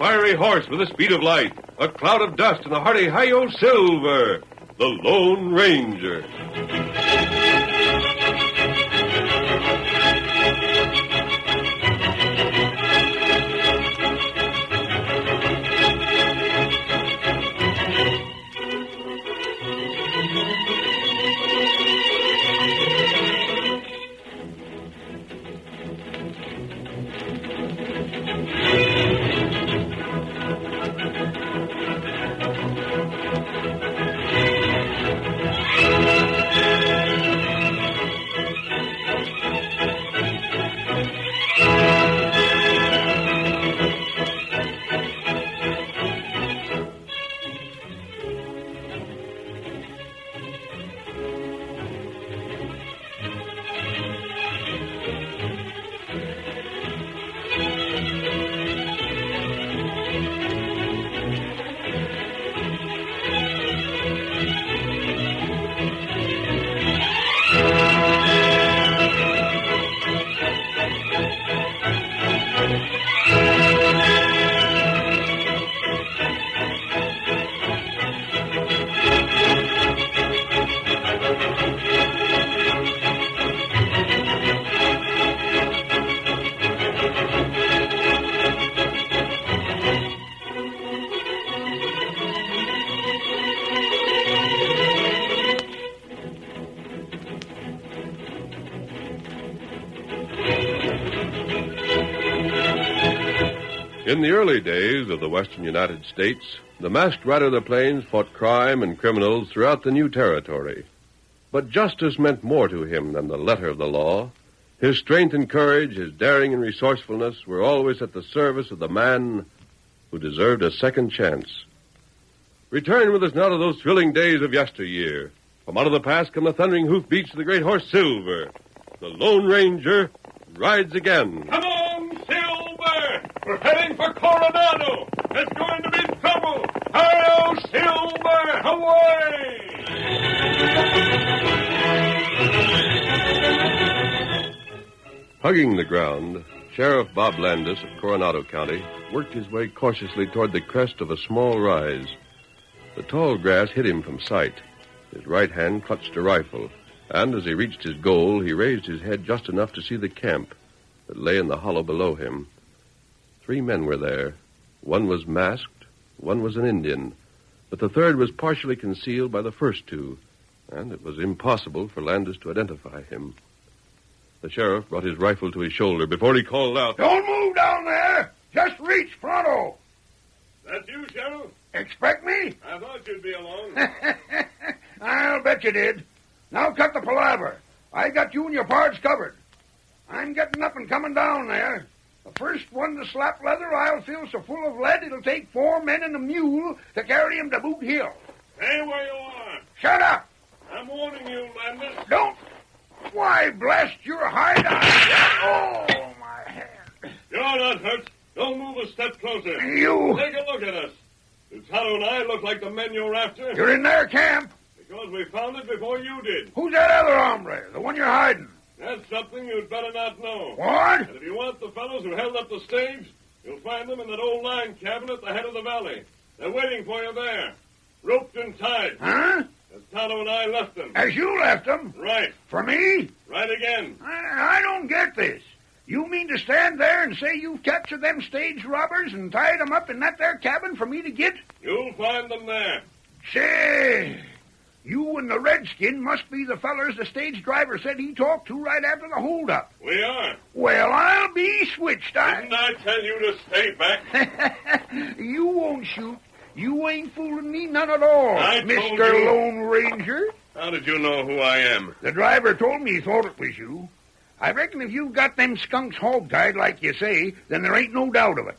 fiery horse with the speed of light, a cloud of dust, and a hearty hi-yo silver, the Lone Ranger. In the early days of the western United States, the masked rider of the plains fought crime and criminals throughout the new territory. But justice meant more to him than the letter of the law. His strength and courage, his daring and resourcefulness were always at the service of the man who deserved a second chance. Return with us now to those thrilling days of yesteryear. From out of the past come the thundering hoofbeats of the great horse Silver. The Lone Ranger rides again. Come on, Silver! We're heading for Coronado. There's going to be trouble. Hi-yo, Silver! Away! Hugging the ground, Sheriff Bob Landis of Coronado County worked his way cautiously toward the crest of a small rise. The tall grass hid him from sight. His right hand clutched a rifle, and as he reached his goal, he raised his head just enough to see the camp that lay in the hollow below him. 3 men were there. One was masked, one was an Indian, but the third was partially concealed by the first 2, and it was impossible for Landis to identify him. The sheriff brought his rifle to his shoulder before he called out, "Don't move down there! Just reach, pronto!" That's you, Sheriff? Expect me? I thought you'd be along. I'll bet you did. Now cut the palaver. I got you and your pards covered. I'm getting up and coming down there. The first one to slap leather I'll fill so full of lead it'll take 4 men and a mule to carry him to Boot Hill. Stay where you are. Shut up! I'm warning you, Landis. Don't! Why, blast your hide! Oh, my hand. You're not hurt. Don't move a step closer. You... Take a look at us. Tonto and I look like the men you're after. You're in their camp. Because we found it before you did. Who's that other hombre? The one you're hiding? That's something you'd better not know. What? And if you want the fellows who held up the stage, you'll find them in that old line cabin at the head of the valley. They're waiting for you there. Roped and tied. Huh? As Tonto and I left them. As you left them? Right. For me? Right again. I don't get this. You mean to stand there and say you've captured them stage robbers and tied them up in that there cabin for me to get? You'll find them there. Say, you and the redskin must be the fellers the stage driver said he talked to right after the holdup. We are. Well, I'll be switched. Didn't I tell you to stay back? You won't shoot. You ain't fooling me none at all, I told Mr. you. Lone Ranger. How did you know who I am? The driver told me he thought it was you. I reckon if you've got them skunks hog-tied like you say, then there ain't no doubt of it.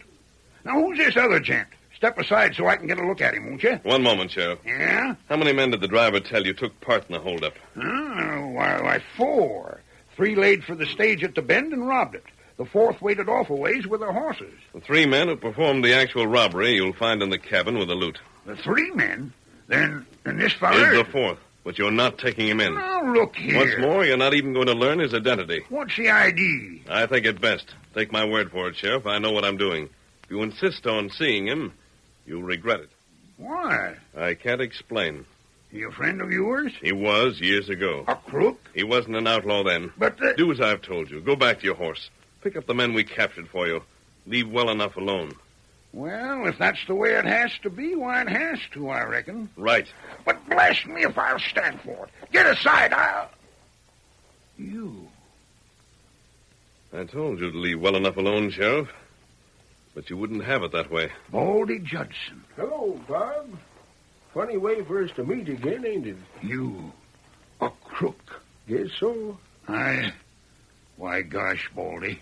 Now, who's this other gent? Step aside so I can get a look at him, won't you? One moment, Sheriff. Yeah? How many men did the driver tell you took part in the holdup? Why, 4. 3 laid for the stage at the bend and robbed it. The 4th waited off a ways with their horses. The 3 men who performed the actual robbery you'll find in the cabin with the loot. The 3 men? Then this feller... Is the 4th, but you're not taking him in. Now, look here. What's more, you're not even going to learn his identity. What's the ID? I think it best. Take my word for it, Sheriff. I know what I'm doing. If you insist on seeing him, you'll regret it. Why? I can't explain. He a friend of yours? He was years ago. A crook? He wasn't an outlaw then. But Do as I've told you. Go back to your horse. Pick up the men we captured for you. Leave well enough alone. Well, if that's the way it has to be, why, it has to, I reckon. Right. But blast me if I'll stand for it. Get aside, You. I told you to leave well enough alone, Sheriff. But you wouldn't have it that way. Baldy Judson. Hello, Bob. Funny way for us to meet again, ain't it? You. A crook. Guess so. Why, gosh, Baldy.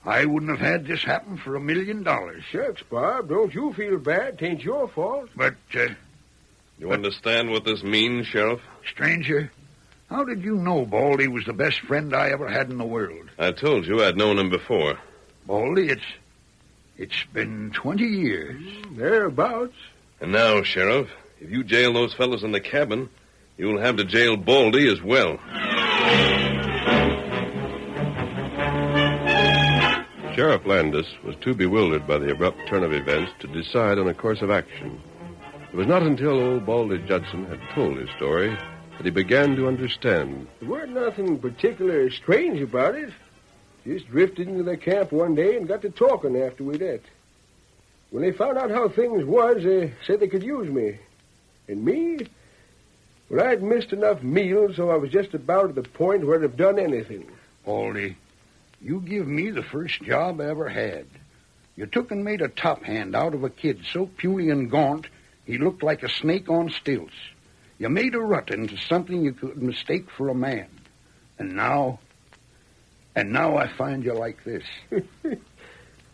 I wouldn't have had this happen for $1 million. Shucks, Bob. Don't you feel bad. 'Tain't your fault. But, You understand what this means, Sheriff? stranger, how did you know Baldy was the best friend I ever had in the world? I told you I'd known him before. Baldy, it's been 20 years. Thereabouts. And now, Sheriff, if you jail those fellows in the cabin, you'll have to jail Baldy as well. Sheriff Landis was too bewildered by the abrupt turn of events to decide on a course of action. It was not until old Baldy Judson had told his story that he began to understand. There weren't nothing particular strange about it. Just drifted into the camp one day and got to talking after we'd ate. When they found out how things was, they said they could use me. And me? Well, I'd missed enough meals, so I was just about at the point where I'd have done anything. Baldy, you give me the first job I ever had. You took and made a top hand out of a kid so puny and gaunt he looked like a snake on stilts. You made a rut into something you could mistake for a man. And now I find you like this.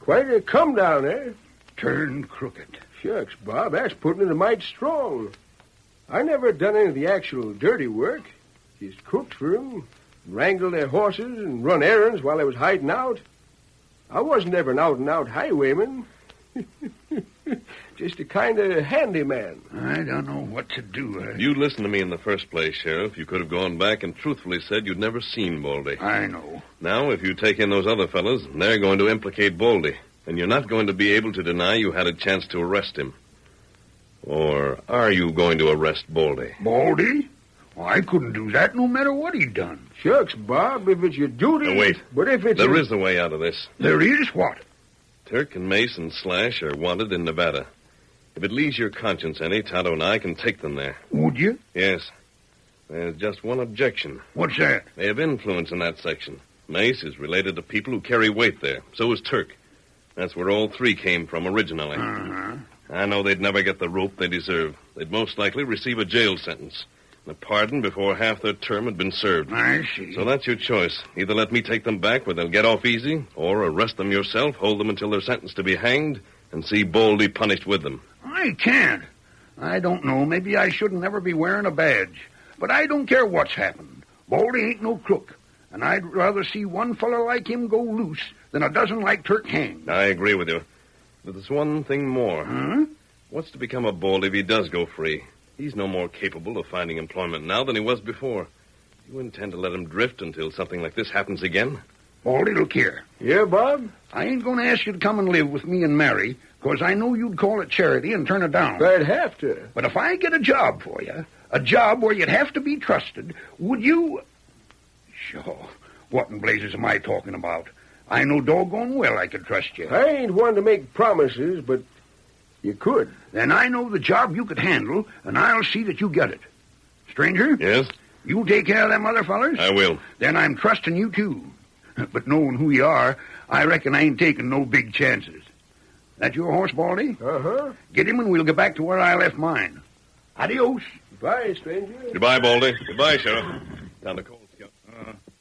Quite a come down, eh? Turned crooked. Shucks, Bob, that's putting it a mite strong. I never done any of the actual dirty work. Just cooked for 'em, wrangled their horses, and run errands while I was hiding out. I wasn't ever an out-and-out highwayman. Just a kind of handyman. I don't know what to do. If you'd listened to me in the first place, Sheriff, you could have gone back and truthfully said you'd never seen Baldy. I know. Now, if you take in those other fellows, they're going to implicate Baldy, and you're not going to be able to deny you had a chance to arrest him. Or are you going to arrest Baldy? Baldy? Well, I couldn't do that no matter what he'd done. Shucks, Bob, if it's your duty... Now, wait. But if it's... There is a way out of this. There is what? Turk and Mace and Slash are wanted in Nevada. If it leaves your conscience any, Tonto and I can take them there. Would you? Yes. There's just one objection. What's that? They have influence in that section. Mace is related to people who carry weight there. So is Turk. That's where all three came from originally. Uh-huh. I know they'd never get the rope they deserve. They'd most likely receive a jail sentence. A pardon before half their term had been served. I see. So that's your choice. Either let me take them back where they'll get off easy, or arrest them yourself, hold them until they're sentenced to be hanged, and see Baldy punished with them. I can't. I don't know. Maybe I shouldn't never be wearing a badge. But I don't care what's happened. Baldy ain't no crook. And I'd rather see one fella like him go loose than a dozen like Turk hanged. I agree with you. But there's one thing more. Huh? What's to become of Baldy if he does go free? He's no more capable of finding employment now than he was before. You intend to let him drift until something like this happens again? Baldy, look here. Yeah, Bob? I ain't going to ask you to come and live with me and Mary, because I know you'd call it charity and turn it down. I'd have to. But if I get a job for you, a job where you'd have to be trusted, would you... Sure. What in blazes am I talking about? I know doggone well I could trust you. I ain't one to make promises, but you could. Then I know the job you could handle, and I'll see that you get it. Stranger? Yes? You take care of them other fellers? I will. Then I'm trusting you, too. But knowing who you are, I reckon I ain't taking no big chances. That your horse, Baldy? Uh-huh. Get him and we'll get back to where I left mine. Adios. Bye, stranger. Goodbye, Baldy. Goodbye, Sheriff. Down to Cold Scout.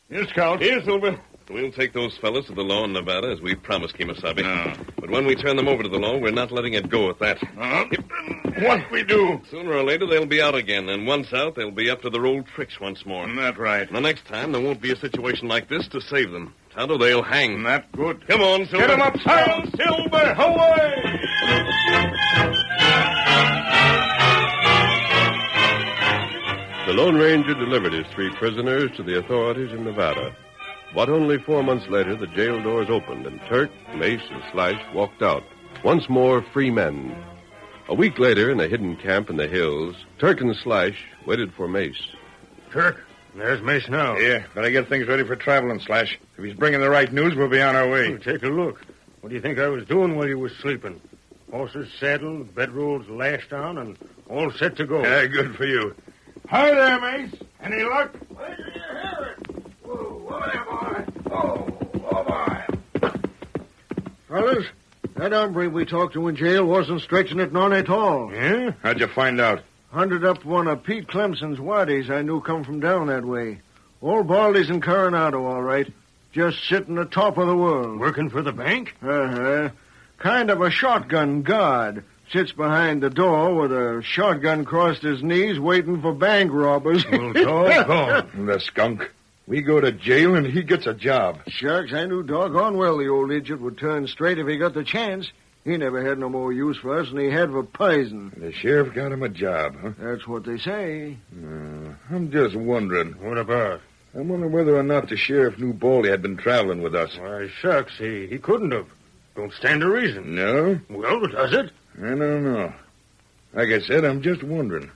Here, Scout. Here, Silver. We'll take those fellas to the law in Nevada as we promised, Kemosabe. But when we turn them over to the law, we're not letting it go at that. What we do? Sooner or later, they'll be out again, and once out, they'll be up to their old tricks once more. That's right. And the next time, there won't be a situation like this to save them. Tonto, they'll hang. That's good. Come on, Silver. Get him up, Scout. Silver, away! The Lone Ranger delivered his three prisoners to the authorities in Nevada. But only 4 months later, the jail doors opened, and Turk, Mace, and Slash walked out, Once more, free men. A week later, in a hidden camp in the hills, Turk and Slash waited for Mace. Turk, there's Mace now. Yeah, better get things ready for traveling, Slash. If he's bringing the right news, we'll be on our way. Oh, take a look. What do you think I was doing while you was sleeping? Horses saddled, bedrolls lashed on, and all set to go. Yeah, good for you. Hi there, Mace. Any luck? Wait till you hear it. Whoa, there, boy. Oh, boy. Fellas, that hombre we talked to in jail wasn't stretching it none at all. Yeah? How'd you find out? Hunted up one of Pete Clemson's waddies I knew come from down that way. Old Baldy's in Coronado, all right. Just sitting atop of the world. Working for the bank? Uh-huh. Kind of a shotgun guard. Sits behind the door with a shotgun crossed his knees waiting for bank robbers. Well, doggone. The skunk. We go to jail and he gets a job. Shucks, I knew doggone well the old idiot would turn straight if he got the chance. He never had no more use for us than he had for poison. The sheriff got him a job, huh? That's what they say. I'm just wondering. What about? I wonder whether or not the sheriff knew Baldy had been traveling with us. Why, shucks, he couldn't have. Don't stand to reason. No? Well, does it? I don't know. Like I said, I'm just wondering.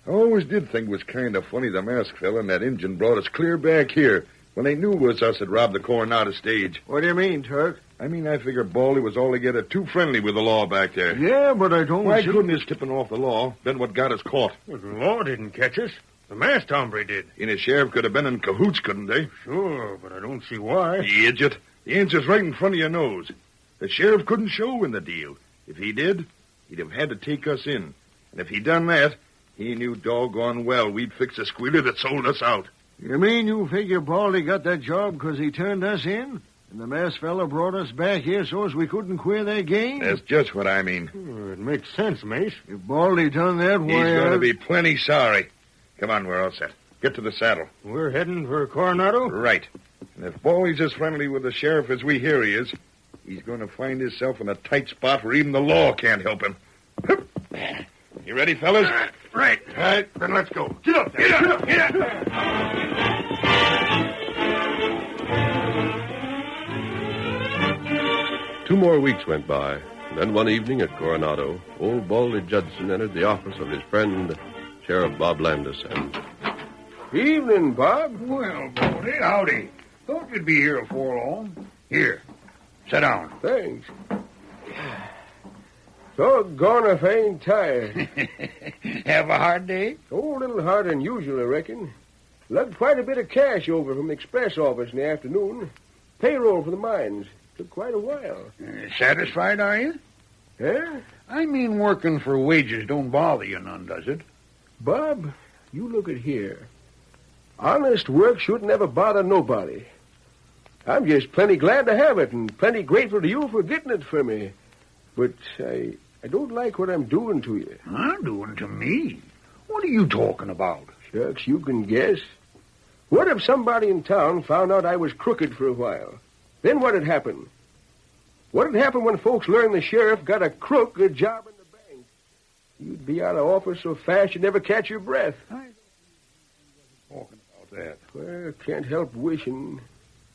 I always did think it was kind of funny the masked fella and that Injun brought us clear back here when they knew it was us that robbed the Coronado stage. What do you mean, Turk? I mean, I figure Baldy was altogether too friendly with the law back there. Yeah, but I don't Why see... couldn't his tipping off the law been what got us caught? Well, the law didn't catch us. The masked hombre did. And the sheriff could have been in cahoots, couldn't they? Sure, but I don't see why. You idiot. The answer's right in front of your nose. The sheriff couldn't show in the deal. If he did, he'd have had to take us in. And if he'd done that, he knew doggone well we'd fix the squealer that sold us out. You mean you figure Baldy got that job because he turned us in? And the masked fella brought us back here so as we couldn't queer their game? That's just what I mean. It makes sense, Mace. If Baldy done that, why... He's going to be plenty sorry. Come on, we're all set. Get to the saddle. We're heading for Coronado? Right. And if Baldy's as friendly with the sheriff as we hear he is, he's going to find himself in a tight spot where even the law can't help him. You ready, fellas? Right. All right, then let's go. Get up there. Get up. Get up. Two more weeks went by. Then one evening at Coronado, old Baldy Judson entered the office of his friend, Sheriff Bob Landis, and... Evening, Bob. Well, Baldy, howdy. Thought you'd be here before long. Here, sit down. Thanks. Doggone if I ain't tired. Have a hard day? Oh, a little harder than usual, I reckon. Lugged quite a bit of cash over from the express office in the afternoon. Payroll for the mines. Took quite a while. Satisfied, are you? Huh? I mean, working for wages don't bother you none, does it? Bob, you look at here. Honest work shouldn't ever bother nobody. I'm just plenty glad to have it and plenty grateful to you for getting it for me. But I don't like what I'm doing to you. Huh? Doing to me? What are you talking about? Shucks, you can guess. What if somebody in town found out I was crooked for a while? Then what'd happen? What'd happen when folks learned the sheriff got a crook a job in the bank? You'd be out of office so fast you'd never catch your breath. I talking about that. Well, can't help wishing.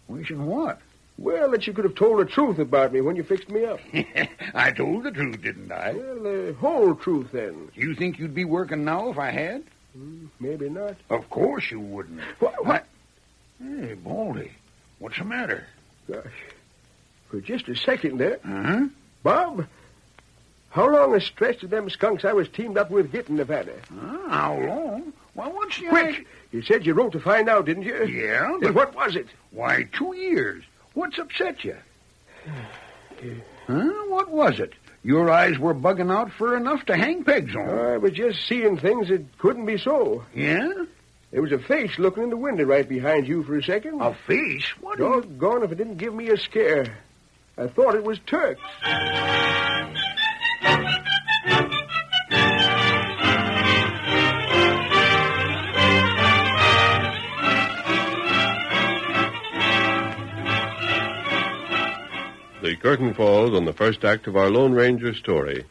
Wishing what? Well, that you could have told the truth about me when you fixed me up. I told the truth, didn't I? Well, the whole truth, then. You think you'd be working now if I had? Maybe not. Of course you wouldn't. What? Hey, Baldy, what's the matter? Gosh. For just a second there. Huh? Bob, how long a stretch did them skunks I was teamed up with get in Nevada? How long? Well, what's the... Quick! You said you wrote to find out, didn't you? Yeah, Then but... what was it? Why, 2 years. What's upset you? Huh? What was it? Your eyes were bugging out for enough to hang pegs on. I was just seeing things that couldn't be so. Yeah? There was a face looking in the window right behind you for a second. A face? What? do you- Doggone if it didn't give me a scare. I thought it was Turks. The curtain falls on the first act of our Lone Ranger story.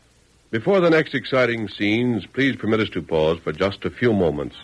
Before the next exciting scenes, please permit us to pause for just a few moments.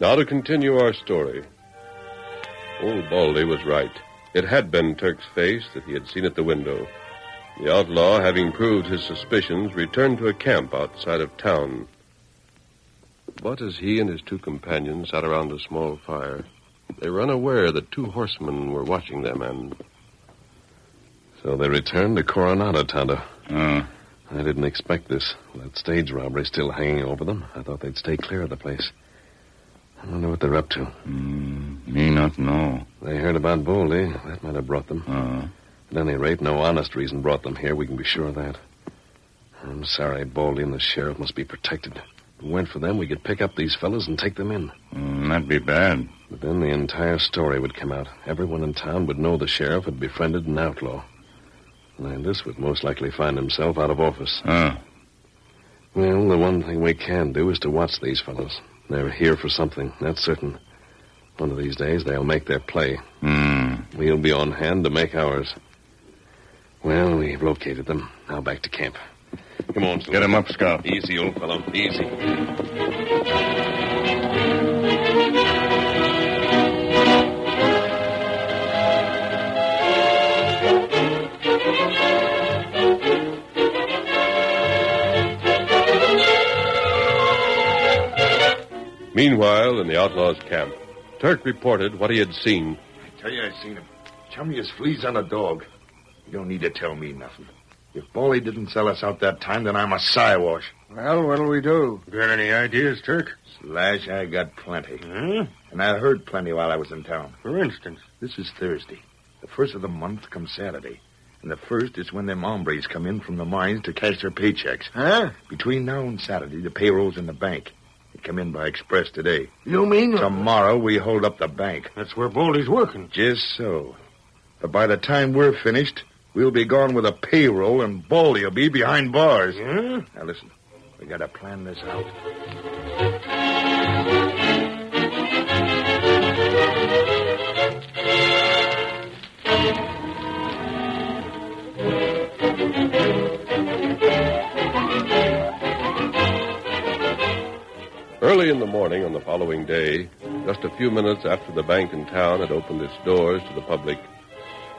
Now to continue our story. Old Baldy was right. It had been Turk's face that he had seen at the window. The outlaw, having proved his suspicions, returned to a camp outside of town. But as he and his two companions sat around a small fire, they were unaware that two horsemen were watching them, and... So they returned to Coronado, Tonto. I didn't expect this. With that stage robbery still hanging over them, I thought they'd stay clear of the place. I wonder what they're up to. Me not know. They heard about Baldy. That might have brought them. At any rate, no honest reason brought them here. We can be sure of that. I'm sorry. Baldy and the sheriff must be protected. If it weren't for them, we could pick up these fellas and take them in. That'd be bad. But then the entire story would come out. Everyone in town would know the sheriff had befriended an outlaw. And this would most likely find himself out of office. Well, the one thing we can do is to watch these fellows. They're here for something, that's certain. One of these days, they'll make their play. We'll be on hand to make ours. Well, we've located them. Now back to camp. Come on, Slim. Get him up, Scout. Easy, old fellow. Easy. Meanwhile, in the outlaw's camp, Turk reported what he had seen. I tell you, I seen him. Chummy as fleas on a dog. You don't need to tell me nothing. If Baldy didn't sell us out that time, then I'm a Siwash. Well, what'll we do? Got any ideas, Turk? Slash, I got plenty. And I heard plenty while I was in town. For instance? This is Thursday. The first of the month comes Saturday. And the first is when them hombres come in from the mines to cash their paychecks. Huh? Between now and Saturday, the payroll's in the bank. They come in by express today. You mean... Tomorrow, we hold up the bank. That's where Baldy's working. Just so. But by the time we're finished, we'll be gone with a payroll, and Baldy will be behind bars. Yeah? Now, listen. We gotta plan this out. Early in the morning on the following day, just a few minutes after the bank in town had opened its doors to the public,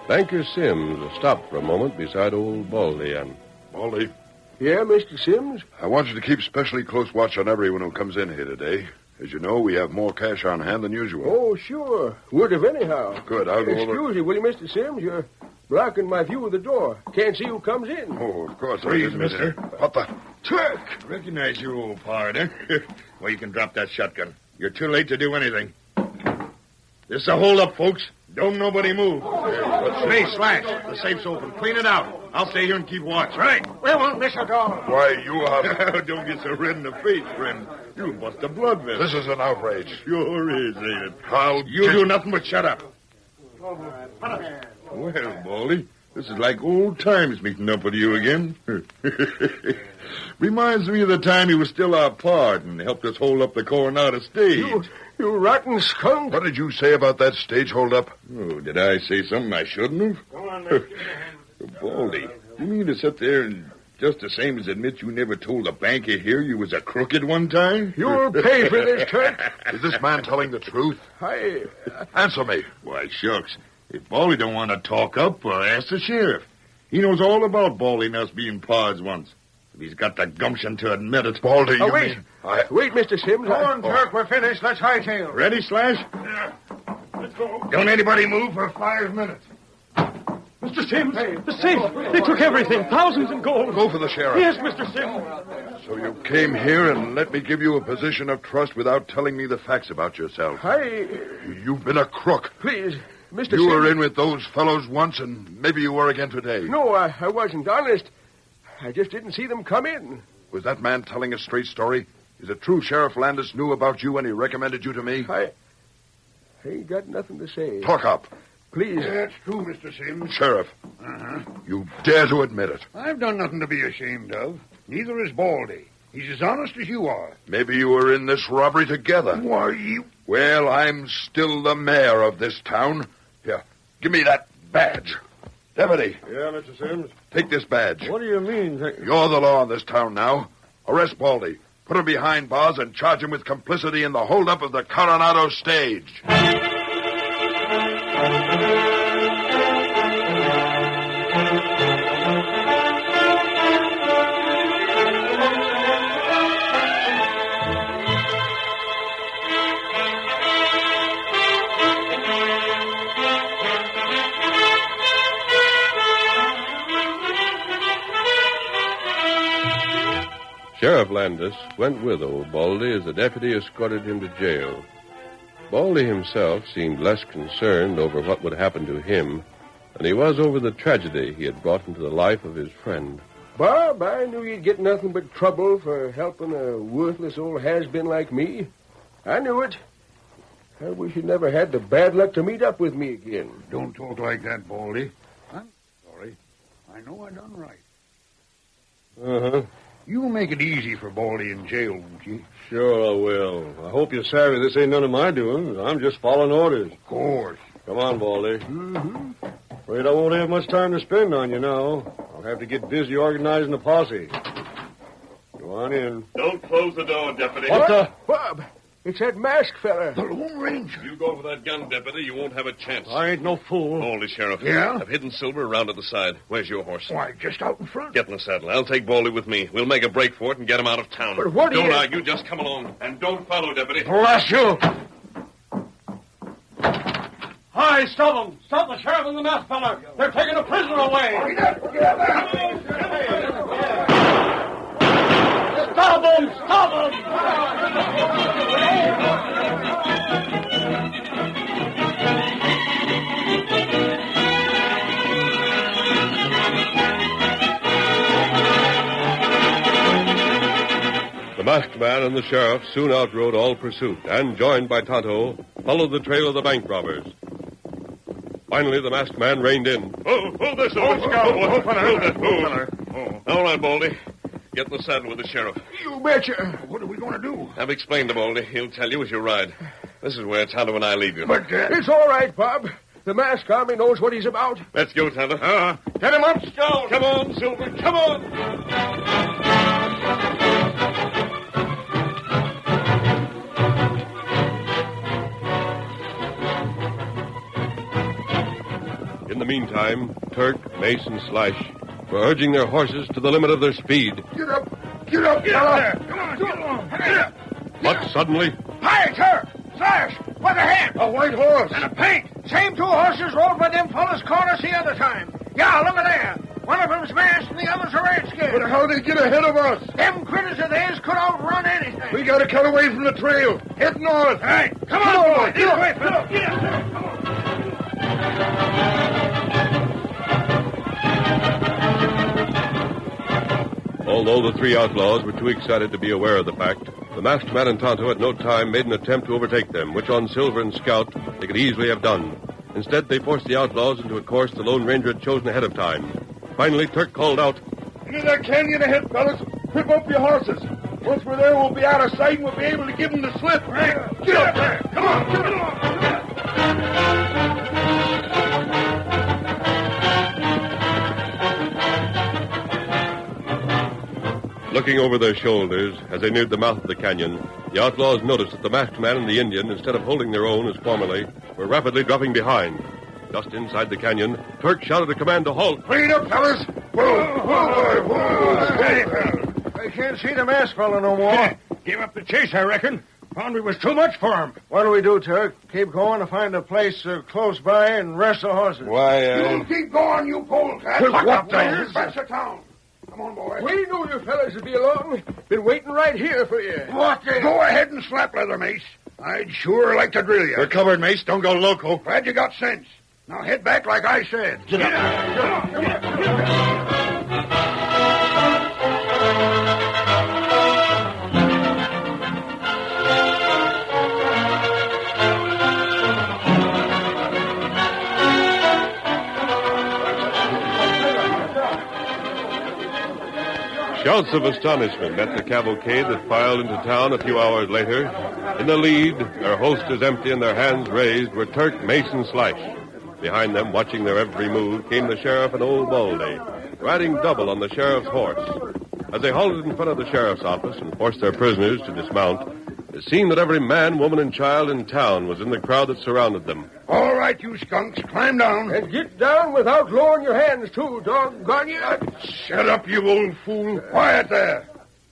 Banker Sims stopped for a moment beside old Baldy and... Baldy, Yeah, Mr. Sims? I want you to keep specially close watch on everyone who comes in here today. As you know, we have more cash on hand than usual. Oh, sure. Would have anyhow. Good, I'll go over... Excuse me, will you, Mr. Sims? You're blocking my view of the door. Can't see who comes in. Oh, of course. Please, mister. What the... Turk! Recognize you, old pard, eh? Well, you can drop that shotgun. You're too late to do anything. This is a hold-up, folks. Don't nobody move. Hey, Slash, the safe's open. Clean it out. I'll stay here and keep watch. Right. We won't miss a dollar. Why, you are... Don't get so red in the face, friend. You'll bust a blood vessel. This is an outrage. Sure is, ain't it? I'll... You do nothing but shut up. Well, Baldy, this is like old times meeting up with you again. Reminds me of the time you was still our pard and helped us hold up the Coronado stage. You rotten skunk. What did you say about that stage hold-up? Oh, did I say something I shouldn't have? Come on, mister. Baldy, you mean to sit there and just the same as admit you never told a banker here you was a crooked one time? You'll pay for this, Turk. Is this man telling the truth? Answer me. Why, shucks. If Baldy don't want to talk up, ask the sheriff. He knows all about Baldy and us being pards once. If he's got the gumption to admit it. Baldy, you wait. mean... Wait, Mr. Sims. Come on, Turk, we're finished. Let's hightail. Ready, Slash? Yeah. Let's go. Don't anybody move for 5 minutes. Mr. Sims, the safe. They took everything. Thousands in gold. Go for the sheriff. Yes, Mr. Sims. So you came here and let me give you a position of trust without telling me the facts about yourself. You've been a crook. Please, Mr. You Sims. were in with those fellows once, and maybe you were again today. No, I wasn't. Honest. I just didn't see them come in. Was that man telling a straight story? Is it true Sheriff Landis knew about you and he recommended you to me? I ain't got nothing to say. Talk up. Please. That's true, Mr. Sims. Sheriff, you dare to admit it. I've done nothing to be ashamed of. Neither is Baldy. He's as honest as you are. Maybe you were in this robbery together. Why, you... Well, I'm still the mayor of this town. Here, give me that badge. Deputy, Yeah, Mr. Sims. take this badge. What do you mean? You're the law in this town now. Arrest Baldy. Put him behind bars and charge him with complicity in the holdup of the Coronado stage. Sheriff Landis went with old Baldy as the deputy escorted him to jail. Baldy himself seemed less concerned over what would happen to him than he was over the tragedy he had brought into the life of his friend. Bob, I knew you'd get nothing but trouble for helping a worthless old has-been like me. I knew it. I wish you'd never had the bad luck to meet up with me again. Don't talk like that, Baldy. I'm sorry. I know I done right. Uh-huh. You make it easy for Baldy in jail, won't you? Sure I will. I hope you're savvy this ain't none of my doings. I'm just following orders. Of course. Come on, Baldy. Mm-hmm. Afraid I won't have much time to spend on you now. I'll have to get busy organizing a posse. Go on in. Don't close the door, Deputy. What the? Bob, it's that masked fella. The Lone Ranger. You go for that gun, Deputy. You won't have a chance. I ain't no fool. Baldy, Sheriff. Yeah? I've hidden Silver around at the side. Where's your horse? Why, just out in front. Get in the saddle. I'll take Baldy with me. We'll make a break for it and get him out of town. But what do Don't you... argue. Just come along. And don't follow, Deputy. Blast you! Hi, stop them! Stop the sheriff and the masked fella! They're taking a prisoner away! Stop them! Stop them! The masked man and the sheriff soon outrode all pursuit and, joined by Tonto, followed the trail of the bank robbers. Finally, the masked man reined in. Oh, hold this over, Scout. Hold it. All right, Baldy. Get in the saddle with the sheriff. You betcha. What are we going to do? I've explained to Baldy. He'll tell you as you ride. This is where Tonto and I leave you. But, It's all right, Bob. The masked army knows what he's about. Let's go, Tonto. Get him up, Scout! Come on, Silver. Come on. In the meantime, Turk, Mace, and Slash were urging their horses to the limit of their speed. get up. Get up, fella. Come on, get along. Get up. But suddenly, Hi, Turk. Slash. What ahead? A white horse! And a paint. Same two horses rode by them fellas caught us the other time. Yeah, look at there. One of them's masked and the other's a redskin. But how'd they get ahead of us? Them critters of theirs could outrun anything. We gotta cut away from the trail. Head north. All right, come on, boy. Get away, fella. Get up. Come on. although the three outlaws were too excited to be aware of the fact, the masked man and Tonto at no time made an attempt to overtake them, which on Silver and Scout they could easily have done. Instead, they forced the outlaws into a course the Lone Ranger had chosen ahead of time. Finally, Turk called out, "Into that canyon ahead, fellas. Whip up your horses. Once we're there, we'll be out of sight and we'll be able to give them the slip. Right? Get up there. Come on. Get along. Looking over their shoulders as they neared the mouth of the canyon, the outlaws noticed that the masked man and the Indian, instead of holding their own as formerly, were rapidly dropping behind. Just inside the canyon, Turk shouted a command to halt. Clean up, fellas. Whoa. I can't see the masked fellow no more. Give up the chase, I reckon. Found we was too much for him. What do we do, Turk? Keep going to find a place close by and rest the horses. You keep going, you polecat. Look up there. there. Here's back to town. Come on, boy. We knew you fellas would be along. Been waiting right here for you. What the... Go ahead and slap leather, Mace. I'd sure like to drill you. We're covered, Mace. Don't go loco. Glad you got sense. Now head back like I said. Get up. Come on. Shouts of astonishment met the cavalcade that filed into town a few hours later. In the lead, their holsters empty and their hands raised, were Turk, Mace, and Slash. Behind them, watching their every move, came the sheriff and old Baldy, riding double on the sheriff's horse. As they halted in front of the sheriff's office and forced their prisoners to dismount, it seemed that every man, woman, and child in town was in the crowd that surrounded them. All right, you skunks, climb down. And get down without lowering your hands, too, doggone you. Shut up, you old fool. Quiet there.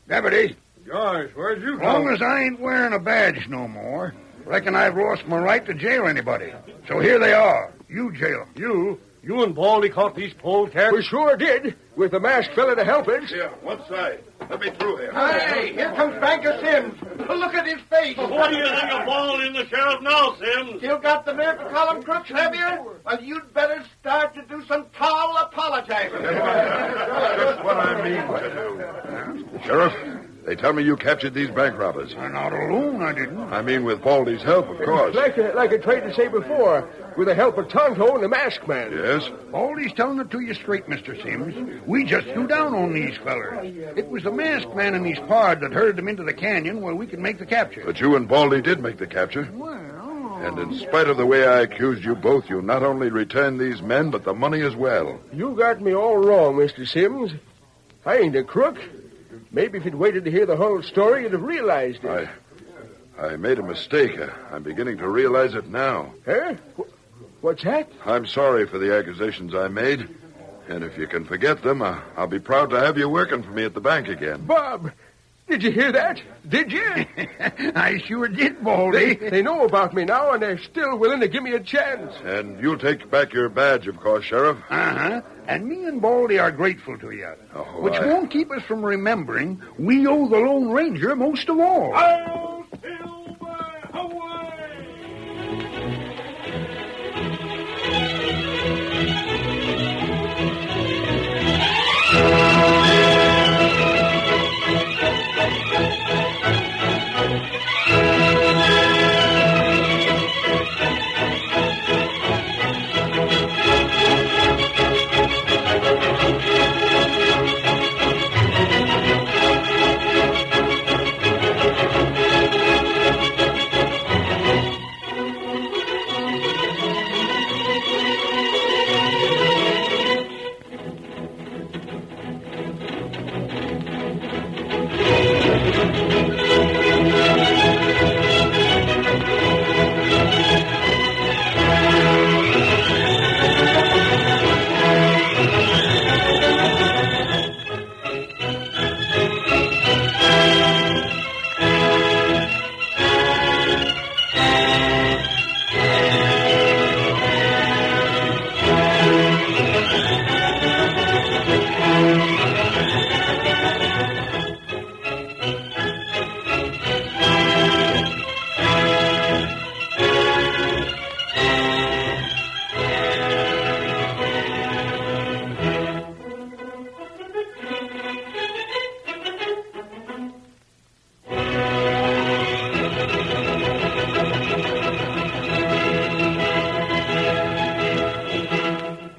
Deputy. Gosh, where'd you As long as I ain't wearing a badge no more, reckon I've lost my right to jail anybody. So here they are. You jail them. You and Baldy caught these polecats? We sure did, with the masked fella to help us. Yeah, one side. Let me through here. Hey, here comes Banker Sims. Look at his face. What do you think of Baldy and the sheriff now, Sims? Still got the nerve to call him crooks, have you? Well, you'd better start to do some tall apologizing. Just what I mean to do. Sheriff, they tell me you captured these bank robbers. Not alone, I didn't. I mean with Baldy's help, of course. Like I tried to say before, with the help of Tonto and the masked man. Yes? Baldy's telling it to you straight, Mr. Sims. We just threw down on these fellers. It was the masked man and his pard that herded them into the canyon where we could make the capture. But you and Baldy did make the capture. Well... And in spite of the way I accused you both, you not only returned these men, but the money as well. You got me all wrong, Mr. Sims. I ain't a crook. Maybe if you'd waited to hear the whole story, you'd have realized it. I made a mistake. I'm beginning to realize it now. Huh? What's that? I'm sorry for the accusations I made. And if you can forget them, I'll be proud to have you working for me at the bank again. Bob, did you hear that? Did you? I sure did, Baldy. They know about me now, and they're still willing to give me a chance. And you'll take back your badge, of course, Sheriff. Uh-huh. And me and Baldy are grateful to you. Oh, which won't keep us from remembering we owe the Lone Ranger most of all. Hi-yo, Silver! Away!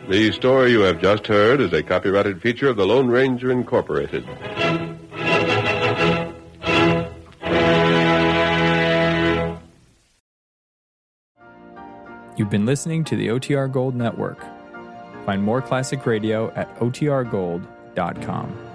The story you have just heard is a copyrighted feature of the Lone Ranger Incorporated. You've been listening to the OTR Gold Network. Find more classic radio at otrgold.com.